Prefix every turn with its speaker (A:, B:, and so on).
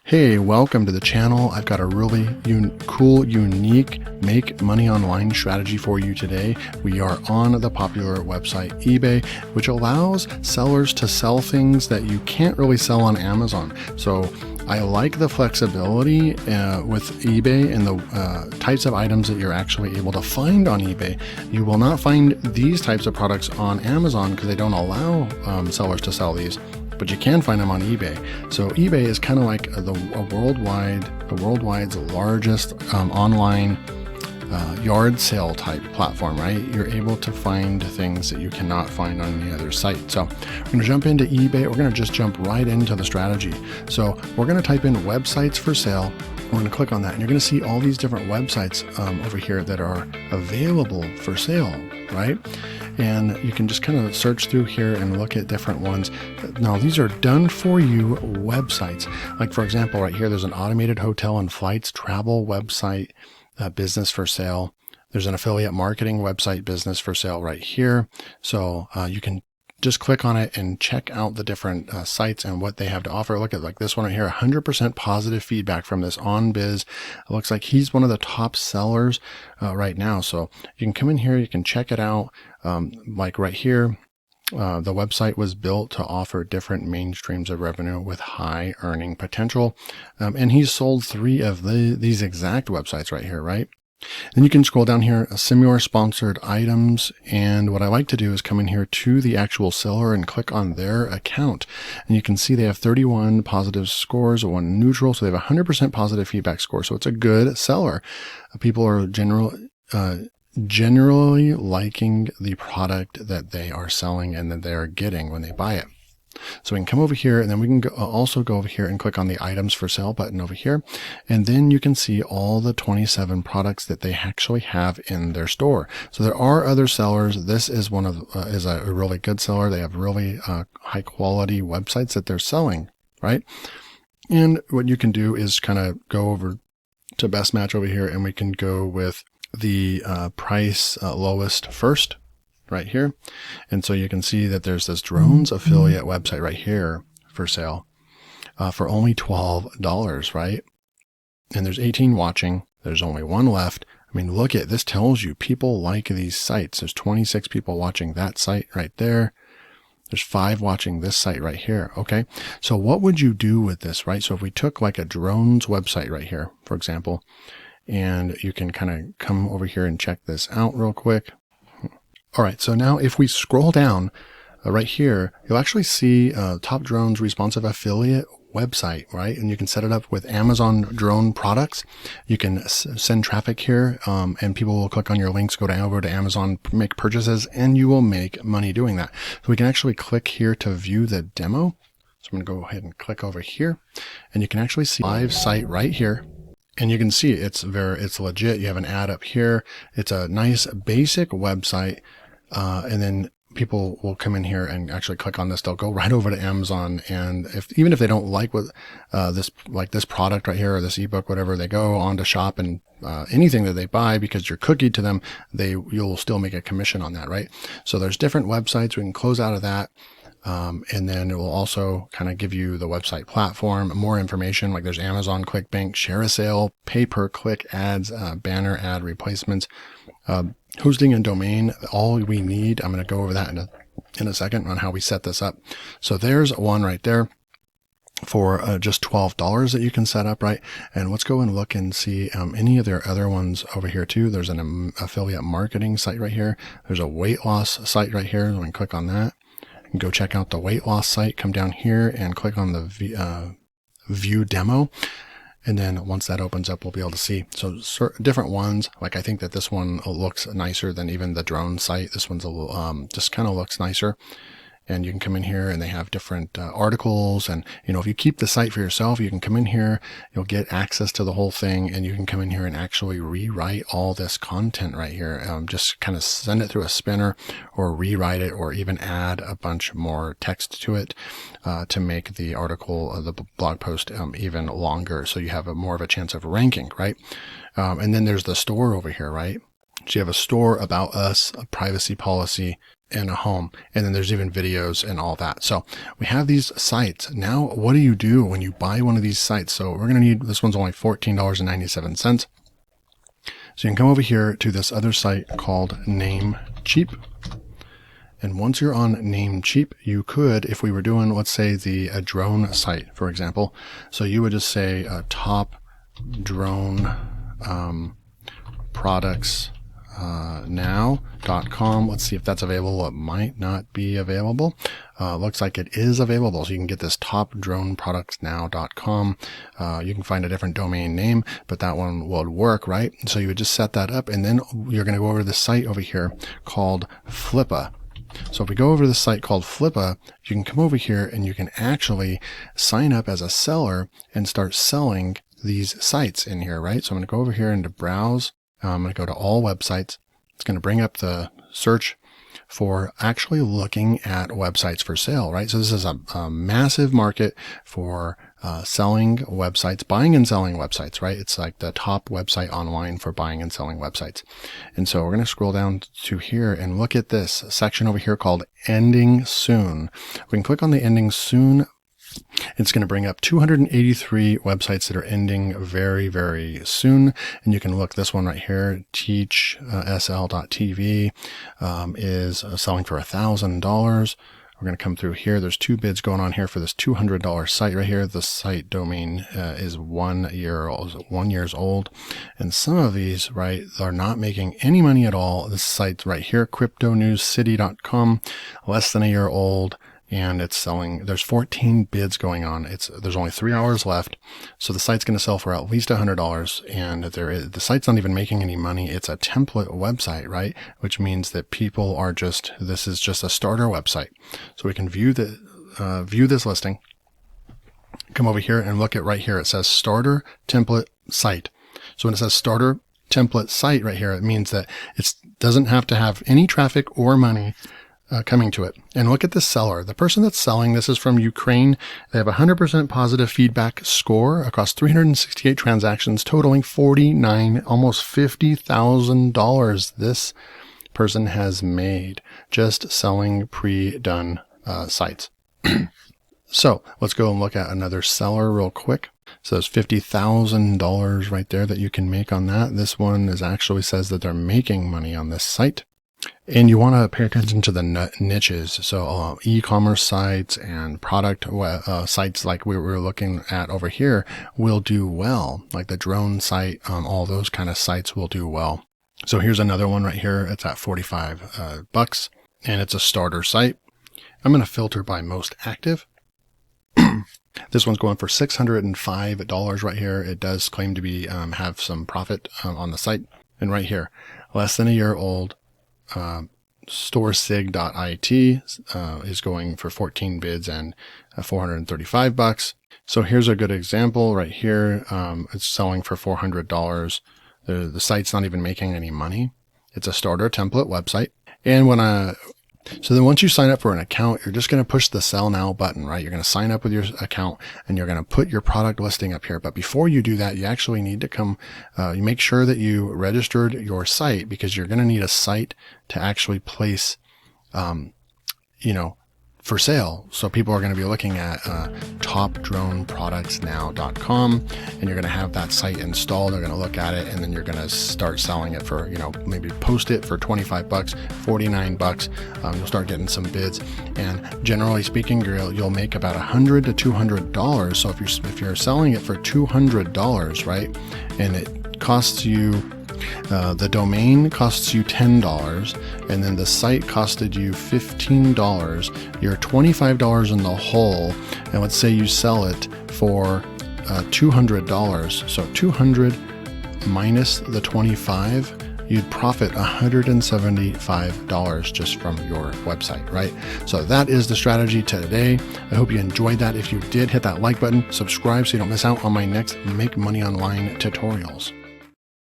A: Hey, welcome to the channel. I've got a really cool, unique make money online strategy for you today. We are on the popular website eBay, which allows sellers to sell things that you can't really sell on Amazon. So I like the flexibility with eBay and the types of items that you're actually able to find on eBay. You will not find these types of products on Amazon because they don't allow sellers to sell these, but you can find them on eBay. So eBay is kind of like the worldwide's largest online yard sale type platform, right? You're able to find things that you cannot find on any other site. So we're going to jump into eBay. We're going to just jump right into the strategy. So we're going to type in websites for sale. We're going to click on that and you're going to see all these different websites over here that are available for sale, right? And you can just kind of search through here and look at different ones. Now, these are done for you websites. Like for example, right here, there's an automated hotel and flights travel website business for sale. There's an affiliate marketing website business for sale right here. So you can just click on it and check out the different sites and what they have to offer. Look at like this one right here, 100% positive feedback from this OnBiz. It looks like he's one of the top sellers right now. So you can come in here, you can check it out. Like right here, the website was built to offer different main streams of revenue with high earning potential. And he's sold 3 of these exact websites right here, right? Then you can scroll down here, similar sponsored items. And what I like to do is come in here to the actual seller and click on their account. And you can see they have 31 positive scores, 1 neutral. So they have a 100% positive feedback score. So it's a good seller. People are generally liking the product that they are selling and that they're getting when they buy it. So we can come over here and then we can also go over here and click on the items for sale button over here. And then you can see all the 27 products that they actually have in their store. So there are other sellers. This is is a really good seller. They have really high quality websites that they're selling, right? And what you can do is kind of go over to best match over here and we can go with the price lowest first right here. And so you can see that there's this drones affiliate website right here for sale for only $12, right? And there's 18 watching. There's only 1 left. I mean, look at this, tells you people like these sites. There's 26 people watching that site right there. There's 5 watching this site right here. Okay. So what would you do with this, right? So if we took like a drones website right here, for example, and you can kind of come over here and check this out real quick. All right, so now if we scroll down right here, you'll actually see Top Drones Responsive Affiliate website, right? And you can set it up with Amazon drone products. You can send traffic here and people will click on your links, go over to Amazon, make purchases, and you will make money doing that. So we can actually click here to view the demo. So I'm going to go ahead and click over here and you can actually see live site right here. And you can see it's legit. You have an ad up here. It's a nice basic website. And then people will come in here and actually click on this. They'll go right over to Amazon. And even if they don't like what, this product right here or this ebook, whatever, they go on to shop and, anything that they buy because you're cookied to them, you'll still make a commission on that, right? So there's different websites. We can close out of that. And then it will also kind of give you the website platform, more information, like there's Amazon, ClickBank, Share a Sale, pay-per-click ads, banner ad replacements, hosting and domain, all we need. I'm going to go over that in a second on how we set this up. So there's one right there for just $12 that you can set up, right? And let's go and look and see any of their other ones over here too. There's an affiliate marketing site right here. There's a weight loss site right here. We can click on that. And go check out the weight loss site, come down here and click on the view demo. And then once that opens up, we'll be able to see. So different ones, like I think that this one looks nicer than even the drone site. This one's a little, just kind of looks nicer. And you can come in here and they have different articles. And, if you keep the site for yourself, you can come in here, you'll get access to the whole thing and you can come in here and actually rewrite all this content right here. Just kind of send it through a spinner or rewrite it or even add a bunch more text to it to make the article, the blog post even longer. So you have more of a chance of ranking, right? And then there's the store over here, right? So you have a store, about us, a privacy policy, and a home. And then there's even videos and all that. So we have these sites. Now, what do you do when you buy one of these sites? So we're going to need, this one's only $14.97. So you can come over here to this other site called Namecheap. And once you're on Namecheap, you could, if we were doing, let's say a drone site, for example. So you would just say top drone products now.com. Let's see if that's available. It might not be available. Looks like it is available. So you can get this topdroneproductsnow.com. You can find a different domain name, but that one will work, right? So you would just set that up, and then you're going to go over to the site over here called Flippa. So if we go over to the site called Flippa, you can come over here and you can actually sign up as a seller and start selling these sites in here, right? So I'm going to go over here into browse. I'm going to go to all websites. It's going to bring up the search for actually looking at websites for sale, right? So this is a massive market for selling websites, buying and selling websites, right? It's like the top website online for buying and selling websites. And so we're going to scroll down to here and look at this section over here called Ending Soon. We can click on the Ending Soon. It's going to bring up 283 websites that are ending very, very soon. And you can look this one right here, teachsl.tv, is selling for $1,000. We're going to come through here. There's 2 bids going on here for this $200 site right here. The site domain is 1 year old. And some of these, right, are not making any money at all. This site right here, cryptonewscity.com, less than a year old. And it's selling, there's 14 bids going on. There's only 3 hours left. So the site's going to sell for at least $100. And the site's not even making any money. It's a template website, right? Which means that people are this is just a starter website. So we can view this listing, come over here and look at right here. It says starter template site. So when it says starter template site right here, it means that it doesn't have to have any traffic or money coming to it. And look at the seller. The person that's selling this is from Ukraine. They have a 100% positive feedback score across 368 transactions, totaling almost $50,000 this person has made just selling pre-done sites. So let's go and look at another seller real quick. So there's $50,000 right there that you can make on that. This one actually says that they're making money on this site. And you want to pay attention to the niches. So e-commerce sites and product sites like we were looking at over here will do well. Like the drone site, all those kind of sites will do well. So here's another one right here. It's at $45 and it's a starter site. I'm going to filter by most active. This one's going for $605 right here. It does claim to be have some profit on the site. And right here, less than a year old. Storesig.it is going for 14 bids and $435. So here's a good example right here. It's selling for $400. The site's not even making any money. It's a starter template website. And so then once you sign up for an account, you're just going to push the sell now button, right? You're going to sign up with your account and you're going to put your product listing up here. But before you do that, you actually need to you make sure that you registered your site, because you're going to need a site to actually place, for sale. So people are going to be looking at topdroneproductsnow.com, and you're going to have that site installed. They're going to look at it, and then you're going to start selling it for, maybe post it for $25, $49. You'll start getting some bids, and generally speaking, you'll make about $100 to $200. So if you're selling it for $200, right, and it costs you the domain costs you $10, and then the site costed you $15. You're $25 in the hole, and let's say you sell it for $200. So 200 minus the 25, you'd profit $175 just from your website, right? So that is the strategy today. I hope you enjoyed that. If you did, hit that like button, subscribe so you don't miss out on my next Make Money Online tutorials.